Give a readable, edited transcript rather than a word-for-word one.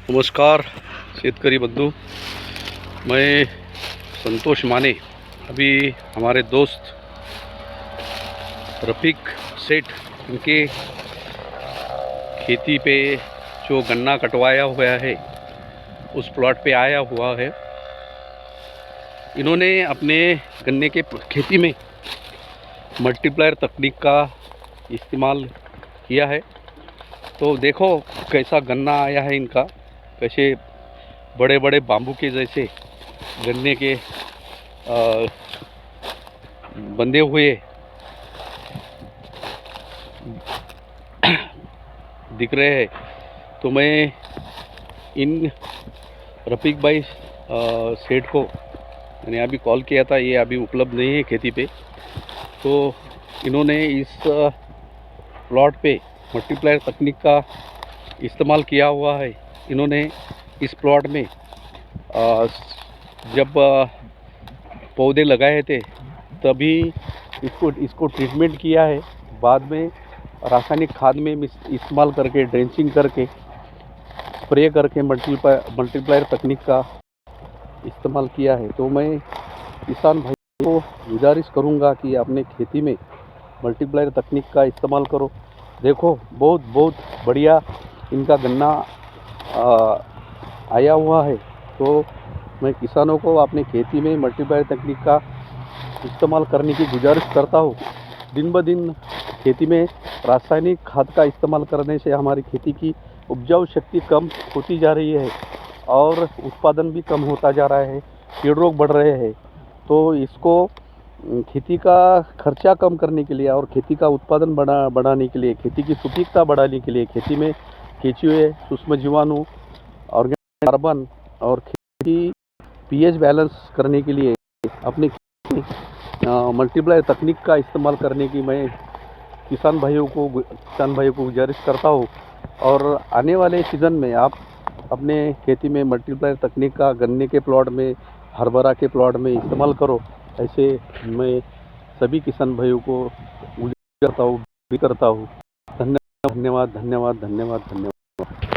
नमस्कार शेतकरी बंधु, मैं संतोष माने अभी हमारे दोस्त रफ़ीक सेठ इनके खेती पे जो गन्ना कटवाया हुआ है उस प्लॉट पे आया हुआ है। इन्होंने अपने गन्ने के खेती में मल्टीप्लायर तकनीक का इस्तेमाल किया है। तो देखो कैसा गन्ना आया है इनका, कैसे बड़े बड़े बाम्बू के जैसे गन्ने के बंधे हुए दिख रहे हैं। तो मैं इन रफ़ीक भाई सेठ को मैंने अभी कॉल किया था, ये अभी उपलब्ध नहीं है खेती पे। तो इन्होंने इस प्लॉट पे मल्टीप्लायर तकनीक का इस्तेमाल किया हुआ है। इन्होंने इस प्लॉट में जब पौधे लगाए थे तभी इसको ट्रीटमेंट किया है। बाद में रासायनिक खाद में इस्तेमाल करके, ड्रेंचिंग करके, स्प्रे करके मल्टीप्लायर तकनीक का इस्तेमाल किया है। तो मैं किसान भाई को गुजारिश करूंगा कि अपने खेती में मल्टीप्लायर तकनीक का इस्तेमाल करो। देखो बहुत बहुत बढ़िया इनका गन्ना आया हुआ है। तो मैं किसानों को अपने खेती में मल्टीप्लायर तकनीक का इस्तेमाल करने की गुजारिश करता हूँ। दिन ब दिन खेती में रासायनिक खाद का इस्तेमाल करने से हमारी खेती की उपजाऊ शक्ति कम होती जा रही है और उत्पादन भी कम होता जा रहा है, कीड़ रोग बढ़ रहे हैं। तो इसको खेती का खर्चा कम करने के लिए और खेती का उत्पादन बढ़ाने के लिए, खेती की सुपीकता बढ़ाने के लिए, खेती में केंचुए, सूक्ष्म जीवाणु, ऑर्गेनिक कार्बन और खेती पीएच बैलेंस करने के लिए अपने मल्टीप्लायर तकनीक का इस्तेमाल करने की मैं किसान भाइयों को गुजारिश करता हूँ। और आने वाले सीज़न में आप अपने खेती में मल्टीप्लायर तकनीक का गन्ने के प्लॉट में, हरभरा के प्लॉट में इस्तेमाल करो। ऐसे मैं सभी किसान भाइयों को गुजारिश करता हूँ। धन्यवाद धन्यवाद धन्यवाद धन्यवाद धन्यवाद।